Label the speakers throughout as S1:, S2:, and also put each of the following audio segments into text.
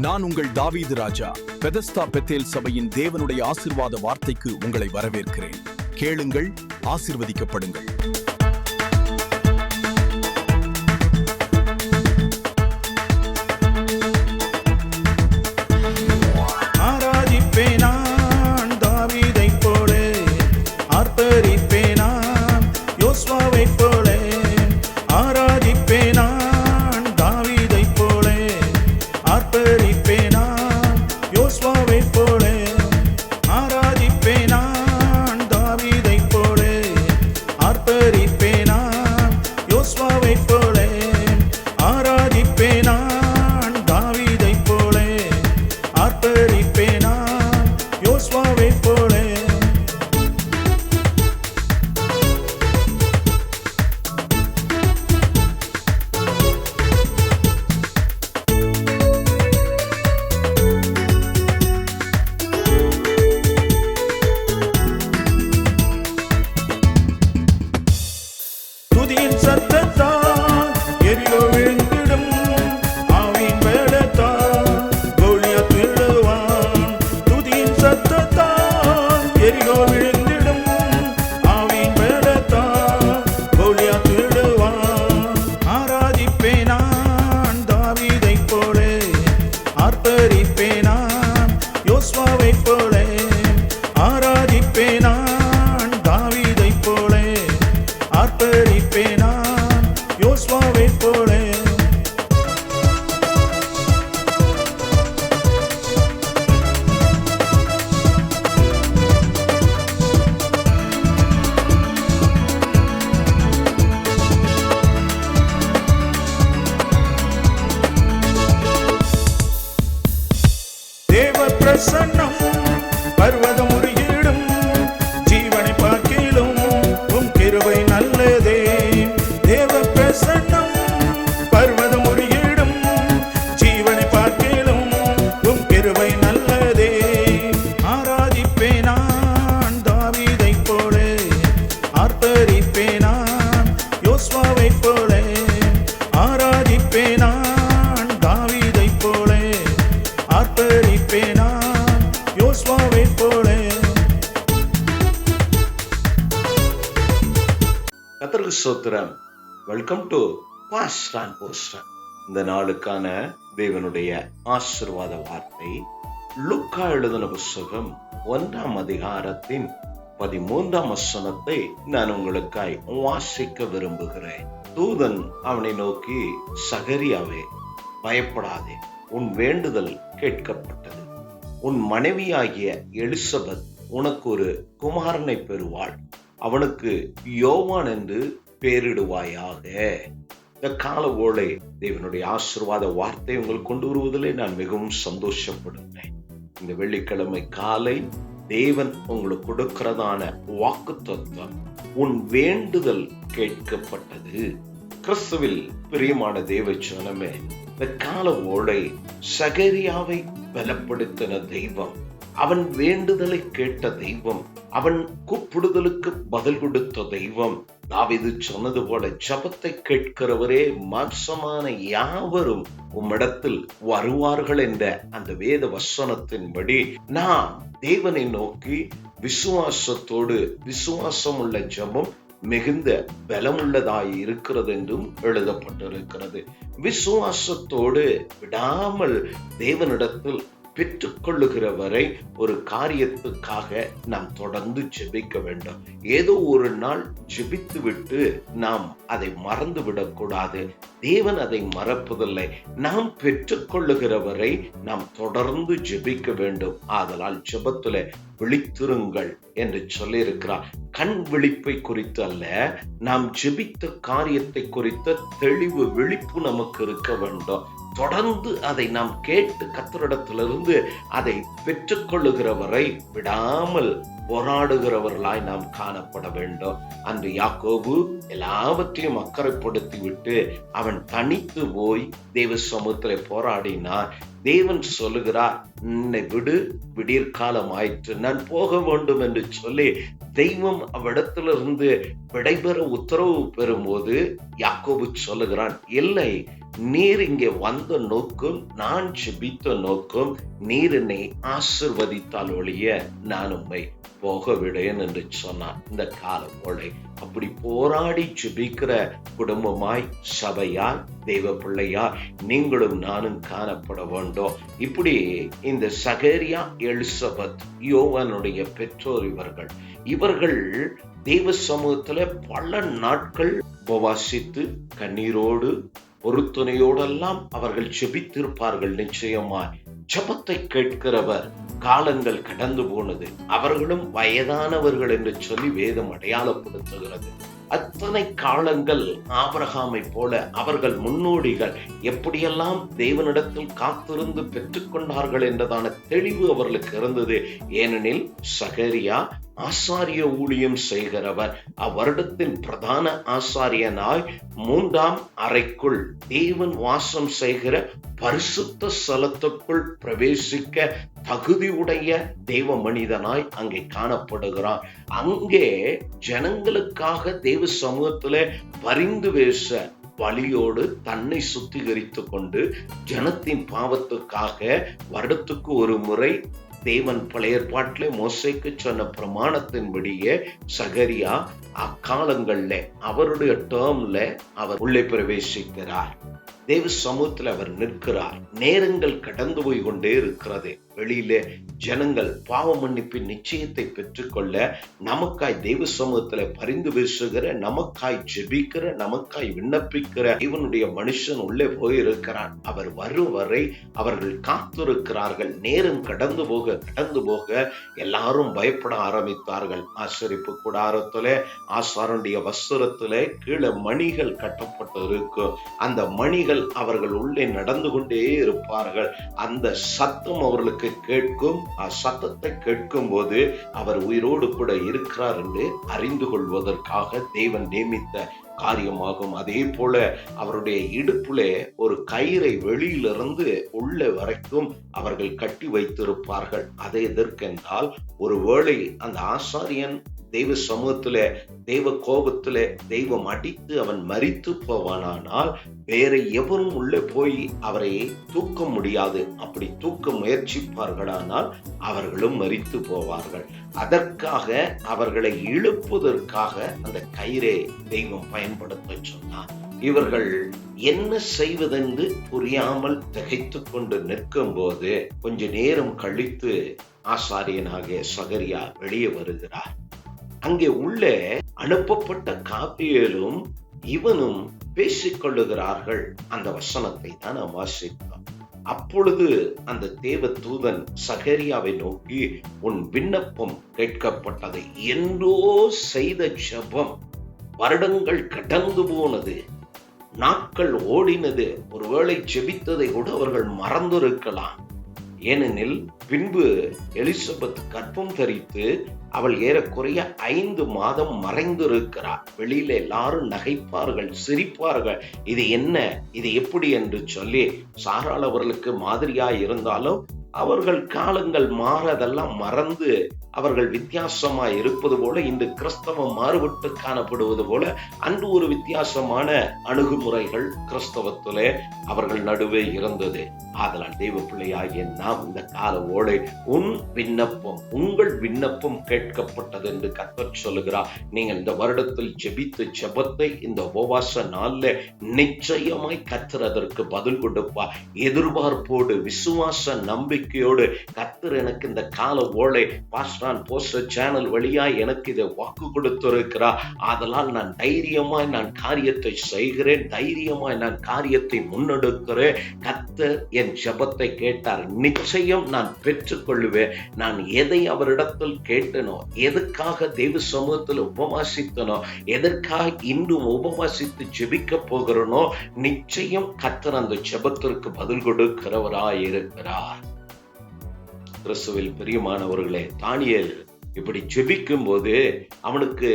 S1: நான் உங்கள் தாவீது ராஜா. பெதஸ்தா பெத்தேல் சபையின் தேவனுடைய ஆசீர்வாத வார்த்தைக்கு உங்களை வரவேற்கிறேன். கேளுங்கள், ஆசீர்வதிக்கப்படுங்கள்.
S2: பிரசன்னம் பர்வதம் உருகிடும், ஜீவனை பார்க்கிலும் உம் கிருபை நல்லதே. தேவ பிரசன்னம் பர்வதம் உருகிடும், ஜீவனை பார்க்கிலும் உம் கிருபை நல்லதே. ஆராதிப்பேன் நான் தாவீதை போல, ஆர்ப்பரிப்பேன் நான் யோசுவாவை போல. ஆராதிப்பேன் நான் தாவீதை போல, ஆர்ப்பரிப்பேன்
S3: கர்த்தருக்கு ஸ்தோத்திரம். Welcome to pastor and poster. இந்த நாளுக்கான தேவனுடைய ஆசீர்வாத வார்த்தை லூக்கா எழுதின புத்தகம் 1ஆம் அதிகாரத்தின் 13ஆம் வசனத்தை நான் உங்களுக்காய் வாசிக்க விரும்புகிறேன். தூதன் அவனை நோக்கி, சகரியாவே, பயப்படாதே, உன் வேண்டுதல் கேட்கப்பட்டது. உன் மனைவியாகிய எலிசபெத் உனக்கு ஒரு குமாரனை பெறுவாள். அவனுக்கு யோவான் என்று பெயரிடுவாயாக. இந்த கால ஓலை தேவனுடைய ஆசீர்வாத வார்த்தை உங்களுக்கு கொண்டு வருவதிலே நான் மிகவும் சந்தோஷப்படுகிறேன். இந்த வெள்ளிக்கிழமை காலை தேவன் உங்களுக்கு கொடுக்கிறதான வாக்குத்தத்தம், உன் வேண்டுதல் கேட்கப்பட்டது. கிறிஸ்துவில் பிரியமான தேவ ஜனமே, இந்த கால ஓலை சகரியாவை பலப்படுத்தின தெய்வம், அவன் வேண்டுதலை கேட்ட தெய்வம், அவன் கூப்பிடுதலுக்கு பதில் கொடுத்த தெய்வம். தாவீது சொன்னது போல, ஜபத்தை கேட்கிறவரே, மாம்சமான யாவரும் உம்மிடத்தில் வருவார்கள் என்ற அந்த வேத வசனத்தின்படி நாம் தேவனை நோக்கி விசுவாசத்தோடு, விசுவாசம் உள்ள ஜபம் மிகுந்த பலமுள்ளதாய் இருக்கிறது என்றும் எழுதப்பட்டிருக்கிறது. விசுவாசத்தோடு விடாமல் தேவனிடத்தில் பெற்றுக்கொள்ளுகிற வரை ஒரு காரியத்துக்காக நாம் தொடர்ந்து ஜெபிக்க வேண்டும். ஏதோ ஒரு நாள் ஜெபித்து விட்டு நாம் அதை மறந்து விடக்கூடாது. தேவன் அதை மறப்பதில்லை. நாம் பெற்றுக்கொள்ளுகிற வரை நாம் தொடர்ந்து ஜெபிக்க வேண்டும். ஆதலால் ஜெபத்துல விழித்திருங்கள் என்று சொல்லியிருக்கிறார். கண் விழிப்பை குறித்து அல்ல, நாம் ஜெபித்த காரியத்தை குறித்த தெளிவு, விழிப்பு நமக்கு இருக்க வேண்டும். தொடர்ந்து அதை நாம் கேட்டு கர்த்தரிடத்திலிருந்து அதை பெற்றுக்கொள்ளுகிற வரை விடாமல் போராடுகிறவர்களாய் நாம் காணப்பட வேண்டும். அன்று யாக்கோபு எல்லாவற்றையும் அக்கறைப்படுத்தி விட்டு அவன் தனித்து போய் தேவ சமூகத்தில் போராடினார். தேவன் சொல்லுகிறார், என்னை விடு, விடியற்காலம் ஆயிற்று, நான் போக வேண்டும் என்று சொல்லி தெய்வம் அவ்விடத்திலிருந்து விடைபெற உத்தரவு பெறும்போது யாக்கோபு சொல்லுகிறான், இல்லை, நீர் இங்கே வந்த நோக்கம், நான் ஜெபித்த நோக்கம், நீர் என்னை ஆசிர்வதித்தால் ஒழிய நான் உம்மை போக விடேன் என்று சொன்னார். இந்த கால போல அப்படி போராடி ஜெபிக்கிற குடும்பமாய், சபையாய், தெய்வ பிள்ளையாய் நீங்களும் நானும் காணப்பட வேண்டும். இப்படி இந்த சகரியா, எலிசபெத், யோவானுடைய பெற்றோர் இவர்கள் தெய்வ சமூகத்துல பல நாட்கள் உபவாசித்து கண்ணீரோடு பொருத்துணையோடெல்லாம் அவர்கள் ஜெபித்திருப்பார்கள். நிச்சயமாய் ஜெபத்தை கேட்கிறவர். காலங்கள் கடந்து போனது, அவர்களும் வயதானவர்கள் என்று சொல்லி வேதம் அடையாளப்படுத்துகிறது. அத்தனை காலங்கள் ஆபிரகாமை போல அவர்கள் முன்னோடிகள் எப்படியெல்லாம் தேவனிடத்தில் காத்திருந்து பெற்றுக்கொண்டார்கள் என்றதான தெளிவு அவர்களுக்கு இருந்தது. ஏனெனில் சகரியா ஆசாரிய ஊழியம் செய்கிறவர். அவ்வருடத்தின் பிரதான ஆசாரியனாய் 3ஆம் அறைக்குள் தேவன் வாசம் செய்கிற பரிசுத்த ஸ்தலத்துக்குள் பிரவேசிக்க தகுதியுடைய தெய்வ மனிதனாய் அங்கே காணப்படுகிறான். அங்கே ஜனங்களுக்காக தெய்வ சமூகத்திலே பரிந்து பேச வழியோடு தன்னை சுத்திகரித்துக் கொண்டு ஜனத்தின் பாவத்துக்காக வருடத்துக்கு ஒரு முறை தேவன் பழைய ஏற்பாட்டிலே மோசேக்கு சொன்ன பிரமாணத்தின்படியே சகரியா அக்காலங்கள்ல அவருடைய டேர்ம்ல அவர் உள்ளே பிரவேசிக்கிறார். தேவ சமூகத்தில் அவர் நிற்கிறார். நேரங்கள் கடந்து போய் கொண்டே இருக்கிறது. வெளியிலே ஜனங்கள் பாவ மன்னிப்பின் நிச்சயத்தை பெற்றுக்கொள்ள நமக்காய் தெய்வ சமூகத்துல பரிந்து பேசுகிற, நமக்காய் ஜெபிக்கிற, நமக்காய் விண்ணப்பிக்கிற இவனுடைய மனுஷன் உள்ளே போயிருக்கிறான். அவர் வரும் வரை அவர்கள் காத்திருக்கிறார்கள். நேரம் கடந்து போக எல்லாரும் பயப்பட ஆரம்பித்தார்கள். ஆசரிப்பு கூடாரத்திலே ஆசாரனுடைய வஸ்திரத்திலே கீழே மணிகள் கட்டப்பட்டு இருக்கும். அந்த மணிகள் அவர்கள் உள்ளே நடந்து கொண்டே இருப்பார்கள். அந்த சத்தம் அவர்களுக்கு கேட்கும். சத்தத்தை கேட்கும் போது அவர் உயிரோடு கூட இருக்கிறார் என்று அறிந்து கொள்வதற்காக தேவன் நியமித்த காரியமாகும். அதே போல அவருடைய இடுப்பிலே ஒரு கயிறை வெளியிலிருந்து உள்ள வரைக்கும் அவர்கள் கட்டி வைத்திருப்பார்கள். அதை எதற்கென்றால் ஒருவேளை அந்த ஆசாரியன் தெய்வ சமூகத்திலே, தெய்வ கோபத்திலே தெய்வம் அடித்து அவன் மரித்து போவானால் வேற எவரும் உள்ளே போய் அவரை தூக்க முடியாது. அப்படி தூக்க முயற்சிப்பார்களானால் அவர்களும் மரித்து போவார்கள். அதற்காக அவர்களை இழுப்பதற்காக அந்த கயிறை தெய்வம் பயன்படுத்த சொன்னார். இவர்கள் என்ன செய்வதென்று புரியாமல் திகைத்து கொண்டு நிற்கும் போது கொஞ்ச நேரம் கழித்து ஆசாரியனாகிய சகரியா வெளியே வருகிறார். அங்கே உள்ளே அனுப்பப்பட்ட காபியேலும் இவனும் பேசிக்கொள்ளுகிறார்கள். அந்த வசனத்தை தான் நாம் வாசித்தோம். அப்பொழுது அந்த தேவ தூதன் சகரியாவை நோக்கி, உன் விண்ணப்பம் கேட்கப்பட்டது. என்றோ செய்த ஜெபம் வருடங்கள் கடந்து போனது, நாட்கள் ஓடினது. ஒருவேளை ஜெபித்ததை கூட அவர்கள் மறந்திருக்கலாம். ஏனெனில் பின்பு எலிசபெத் கர்ப்பம் தரித்து அவள் ஏறக்குறைய 5 மாதம் மறைந்திருக்கிறார். வெளியில எல்லாரும் நகைப்பார்கள், சிரிப்பார்கள். இது என்ன, இது எப்படி என்று சொல்லி சாராள் அவர்களுக்கு மாதிரியாய் இருந்தாலும் அவர்கள் காலங்கள் மாற அதெல்லாம் மறந்து அவர்கள் வித்தியாசமாய் இருப்பது போல இன்று கிறிஸ்தவம் மாறுபட்டு காணப்படுவது போல அன்று ஒரு வித்தியாசமான அணுகுமுறைகள் கிறிஸ்தவத்திலே அவர்கள் நடுவே இருந்தது. ஆதலால் தெய்வ பிள்ளையாகிய நாம் இந்த கால ஓடை உங்கள் விண்ணப்பம் கேட்கப்பட்டது என்று கர்த்தர் சொல்லுகிறார். நீங்கள் இந்த வருடத்தில் ஜெபித்த ஜெபத்தை இந்த உபவாச நாள்ல நிச்சயமாய் கர்த்தர் அதற்கு பதில் கொடுப்பார். எதிர்பார்ப்போடு விசுவாச நம்பிக்கையோடு கர்த்தர் எனக்கு இந்த கால ஓடை போஸ்டர் சேனல் வழியாய் எனக்கு இதை வாக்கு கொடுத்திருக்கிறார். ஆதலால் நான் தைரியமாய் நான் காரியத்தை செய்கிறேன், தைரியமாய் நான் காரியத்தை முன்னெடுக்கிறேன். கர்த்தர் என் ஜெபத்தை கேட்டார், நிச்சயம் நான் பெற்றுக் கொள்ளுவேன். நான் எதை அவரிடத்தில் கேட்டனோ, எதுக்காக தெய்வ சமூகத்தில் உபவாசித்தனோ, எதற்காக இன்றும் உபவாசித்து ஜெபிக்க போகிறனோ, நிச்சயம் கர்த்தர் அந்த ஜெபத்திற்கு பதில் கொடுக்கிறவராய் இருக்கிறார். கிறிஸ்துவில் பிரியமானவர்களே, தானியேல் இப்படி ஜெபிக்கும் போது அவனுக்கு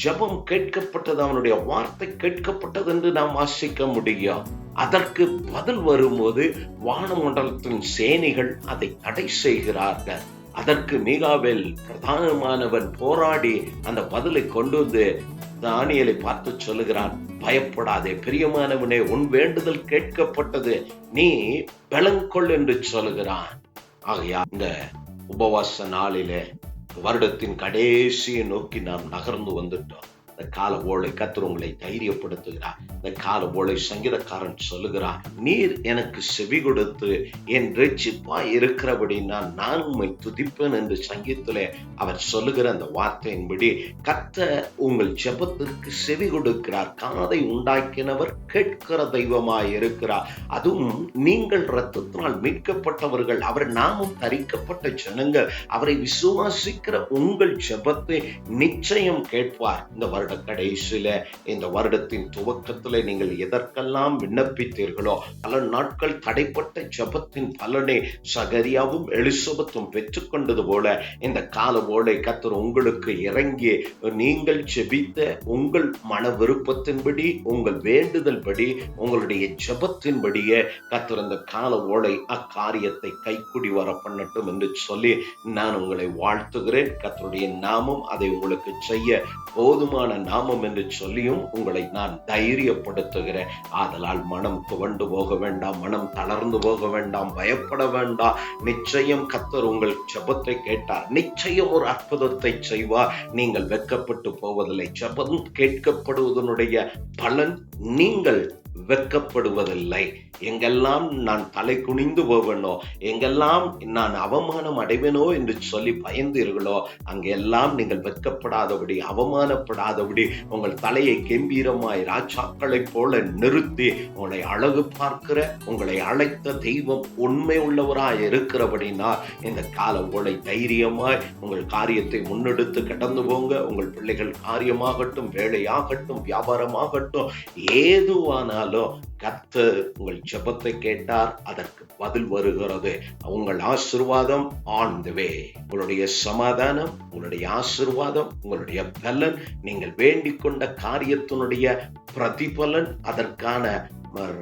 S3: ஜெபம் கேட்கப்பட்டது, அவனுடைய வார்த்தை கேட்கப்பட்டது என்று நாம் வாசிக்க முடியும். அதற்கு பதில் வரும்போது வானமண்டலத்தின் சேனைகள் அதை தடை செய்கிறார்கள். அதற்கு மீகாவேல் பிரதானமானவன் போராடி அந்த பதிலை கொண்டு வந்து தானியேலை பார்த்து சொல்லுகிறான், பயப்படாதே பிரியமானவனே, உன் வேண்டுதல் கேட்கப்பட்டது, நீ பலங்கொள் என்று சொல்லுகிறான். ஆகையா இந்த உபவாச நாளிலே வருடத்தின் கடைசியை நோக்கி நாம் நகர்ந்து வந்துட்டோம். இந்த கால ஓலை கர்த்தர் உங்களை தைரியப்படுத்துகிறார். இந்த கால ஓலை சங்கீதக்காரன் சொல்லுகிறார், நீர் எனக்கு செவி கொடுத்து என் ரட்சிப்பாய் இருக்கிறபடி நான் உம்மை துதிப்பேன் என்று சங்கீதத்திலே அவர் சொல்லுகிற அந்த வார்த்தையின்படி கர்த்தர் உங்கள் ஜெபத்திற்கு செவி கொடுக்கிறார். காதை உண்டாக்கினவர் கேட்கிற தெய்வமாய் இருக்கிறார். அதுவும் நீங்கள் இரத்தத்தினால் மீட்கப்பட்டவர்கள், அவர் நாமும் தரிக்கப்பட்ட ஜனங்கள், அவரை விசுவாசிக்கிற உங்கள் ஜெபத்தை நிச்சயம் கேட்பார். இந்த வருட கடைசியில, இந்த வருடத்தின் துவக்கத்திலே நீங்கள் எதற்கெல்லாம் விண்ணப்பித்தீர்களோ, பல நாட்கள் தடைப்பட்ட ஜெபத்தின் பலனை சகரியாவும் எலிசபெத்தும் பெற்றுக்கொண்டது போல இந்த கால ஓலை கர்த்தர் உங்களுக்கு இறங்கி நீங்கள் ஜெபித்த உங்கள் மன விருப்பத்தின்படி, உங்கள் வேண்டுதல் படி, உங்களுடைய ஜெபத்தின்படியே கர்த்தர் இந்த கால ஓலை அக்காரியத்தை கைக்குடி வர பண்ணட்டும் என்று சொல்லி நான் உங்களை வாழ்த்துகிறேன். கர்த்தருடைய நாமம் அதை உங்களுக்கு செய்ய போதுமான நாமம் என்று சொல்லியும் உங்களை நான் தைரியப்படுத்துகிறேன். ஆதலால் மனம் துவண்டு போக வேண்டாம், மனம் தளர்ந்து போக வேண்டாம், பயப்பட வேண்டாம். நிச்சயம் கர்த்தர் உங்கள் ஜெபத்தை கேட்டார், நிச்சயம் ஒரு அற்புதத்தை செய்வார். நீங்கள் வெட்கப்பட்டு போவதில்லை. ஜெபம் கேட்கப்படுவதனுடைய பலன் நீங்கள் வெட்கப்படுவதில்லை. எங்கெல்லாம் நான் தலை குனிந்து போவேனோ, எங்கெல்லாம் நான் அவமானம் அடைவேனோ என்று சொல்லி பயந்தீர்களோ, அங்கெல்லாம் நீங்கள் வெட்கப்படாதபடி, அவமானப்படாதபடி உங்கள் தலையை கம்பீரமாய் ராஜாக்களைப் போல நிறுத்தி உங்களை அழகு பார்க்கிற உங்களை அழைத்த தெய்வம் உண்மை உள்ளவராய் இருக்கிறபடினா இந்த கால ஓலை தைரியமாய் உங்கள் காரியத்தை முன்னெடுத்து கடந்து போங்க. உங்கள் பிள்ளைகள் காரியமாகட்டும், வேலையாகட்டும், வியாபாரமாகட்டும், ஏதுவானாலும் கர்த்தர் உங்கள் ஜெபத்தை கேட்டார், அதற்கு பதில் வருகிறது. உங்கள் ஆசீர்வாதம் ஆன் தி வே. உங்களுடைய சமாதானம், உங்களுடைய ஆசீர்வாதம், உங்களுடைய பலன், நீங்கள் வேண்டிக் கொண்ட காரியத்தினுடைய பிரதிபலன், அதற்கான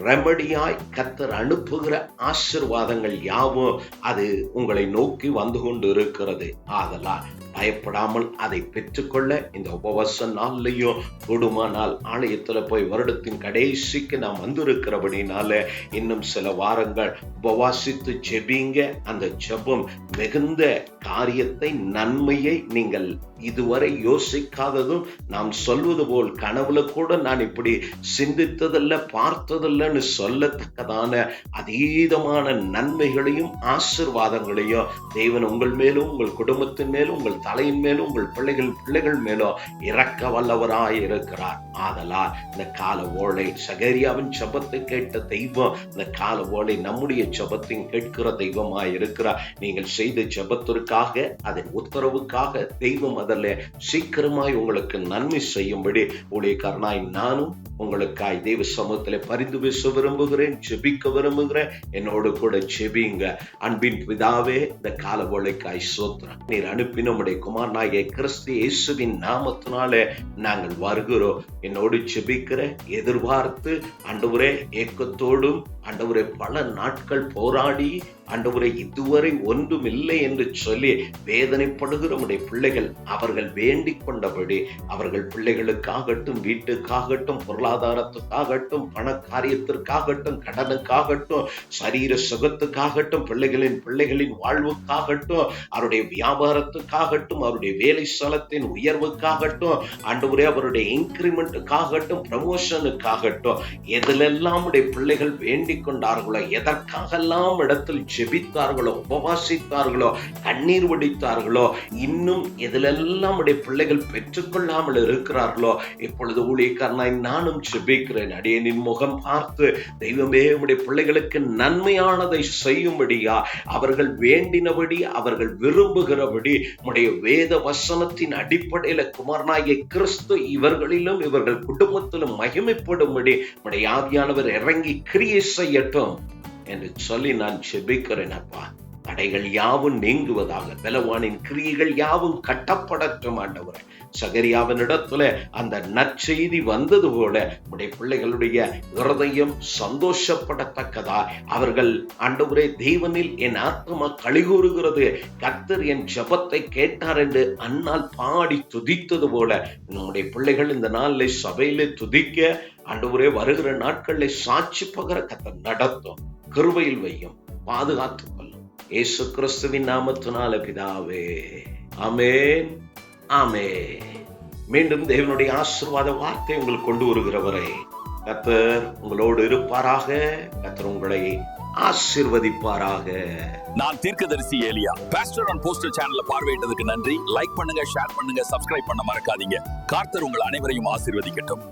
S3: ரெமடியாய் கர்த்தர் அனுப்புகிற ஆசீர்வாதங்கள் யாவும் அது உங்களை நோக்கி வந்து கொண்டு இருக்கிறது. ஆதலால் பயப்படாமல் அதை பெற்றுக்கொள்ள இந்த உபவாச நாள்லையும் கூடுமானால் ஆலயத்துல போய் வருடத்தின் கடைசிக்கு நாம் வந்திருக்கிறபடினால இன்னும் சில வாரங்கள் உபவாசித்து ஜெபிங்க. அந்த ஜெபம் மிகுந்த காரியத்தை, நன்மையை நீங்கள் இதுவரை யோசிக்காததும், நாம் சொல்வது போல் கனவுல கூட நான் இப்படி சிந்தித்ததில்ல, பார்த்ததில்லன்னு சொல்லத்தக்கதான அதீதமான நன்மைகளையும் ஆசீர்வாதங்களையும் தேவன் உங்கள் மேலும், உங்கள் குடும்பத்தின் மேலும், உங்கள் தலையின் மேலும், உங்கள் பிள்ளைகள் மேலும் இறக்க வல்லவராய் இருக்கிறார். ஆதலால் இந்த கால ஓலை சகரியாவின் ஜெபத்தை கேட்ட தெய்வம் இந்த கால ஓலை நம்முடைய ஜெபத்தின் கேட்கிற தெய்வமாய் இருக்கிறார். நீங்கள் செய்த ஜெபத்திற்காக, அதன் உத்தரவுக்காக தெய்வம் அதில் சீக்கிரமாய் உங்களுக்கு நன்மை செய்யும்படி ஊழியக்காரனாய் நானும் உங்களுக்காய் தேவ சமூகத்தில் பரிந்து பேச விரும்புகிறேன், ஜெபிக்க விரும்புகிறேன். என்னோடு கூட ஜெபிங்க. அன்பின் பிதாவே, இந்த கால ஓலைக்காய் ஸ்தோத்திரம். நீர் அனுப்பின உம்முடைய குமாரனாகிய கிறிஸ்து இயேசுவின் நாமத்தினாலே நாங்கள் வருகிறோம். என்னோடு ஜெபிக்கிற, எதிர்பார்த்து ஆண்டவரே ஏக்கத்தோடும் ஆண்டவரே பல நாட்கள் போராடி ஆண்டவரே இதுவரை ஒன்றும் இல்லை என்று சொல்லி வேதனைப்படுகிற உம்முடைய பிள்ளைகள் அவர்கள் வேண்டிக் கொண்டபடி, அவர்கள் பிள்ளைகளுக்காகட்டும், வீட்டுக்காகட்டும், பொருளாதாரத்துக்காகட்டும், பண காரியத்திற்காகட்டும், கடனுக்காகட்டும், சரீர சுகத்துக்காகட்டும், பிள்ளைகளின் வாழ்வுக்காகட்டும், அவருடைய வியாபாரத்துக்காகட்டும், அவருடைய வேலை ஸ்தலத்தின் உயர்வுக்காகட்டும், ஆண்டவரே அவருடைய இன்கிரிமெண்ட்டுக்காகட்டும், ப்ரமோஷனுக்காகட்டும், எதிலெல்லாம் உடைய பிள்ளைகள் வேண்டிக் கொண்டார்களோ, எதற்காகலாம் இடத்தில் ஜெபித்தார்களோ, உபவாசித்தார்களோ, கண்ணீர் வடித்தார்களோ, இன்னும் எதிலெல்லாம் உடைய பிள்ளைகள் பெற்றுக்கொள்ளாமல் இருக்கிறார்களோ, இப்பொழுது ஊழியக்காரனாய் நானும் ஜெபிக்கிறேன். அடியேனின் முகம் பார்த்து தெய்வமே உடைய பிள்ளைகளுக்கு நன்மையானதை செய்யும்படியா, அவர்கள் வேண்டினபடி, அவர்கள் விரும்புகிறபடி உடைய வேத வசனத்தின் அடிப்படையில குமாரனாகிய கிறிஸ்து இவர்களிலும் இவர்கள் குடும்பத்திலும் மகிமைப்படும்படி உடைய ஆவியானவர் இறங்கி கிரியை செய்யட்டும் என்று சொல்லி நான் ஜெபிக்கிறேன். அப்பா, தடைகள் யாவும் நீங்குவதாக, பலவானின் கிரியைகள் யாவும் கட்டப்படட்டும் ஆண்டவரே. சகரியாவின் இடத்துல அந்த நற்செய்தி வந்தது போல உடைய பிள்ளைகளுடைய இருதயம் சந்தோஷப்படத்தக்கதா, அவர்கள் ஆண்டவரே தேவனில் என் ஆத்மா களிகூறுகிறது, கர்த்தர் என் ஜெபத்தை கேட்டார் என்று அன்னால் பாடி துதித்தது போல நம்முடைய பிள்ளைகள் இந்த நாளில் சபையிலே துதிக்க ஆண்டவரே வருகிற நாட்களில் சாட்சி பகர கர்த்தர் நடத்தும், கிருபையில் வையும், பாதுகாத்துக் கொள்ளும். இயேசு கிறிஸ்துவின் நாமத்தினால பிதாவே, ஆமென், ஆமென். மீண்டும் தேவனுடைய ஆசீர்வாத வார்த்தை உங்களுக்கு கொண்டு வருகிறவரை கர்த்தர் உங்களோடு இருப்பாராக. கர்த்தர் உங்களை ஆசீர்வதிப்பாராக.
S1: நான் தீர்க்கதரிசி எலியா. பாஸ்டர் ஆன் போஸ்டர் சேனலை பார்வையிட்டதுக்கு நன்றி. லைக் பண்ணுங்க, ஷேர் பண்ணுங்க, சப்ஸ்கிரைப் பண்ண மறக்காதீங்க. கர்த்தர் உங்கள் அனைவரையும் ஆசீர்வதிக்கட்டும்.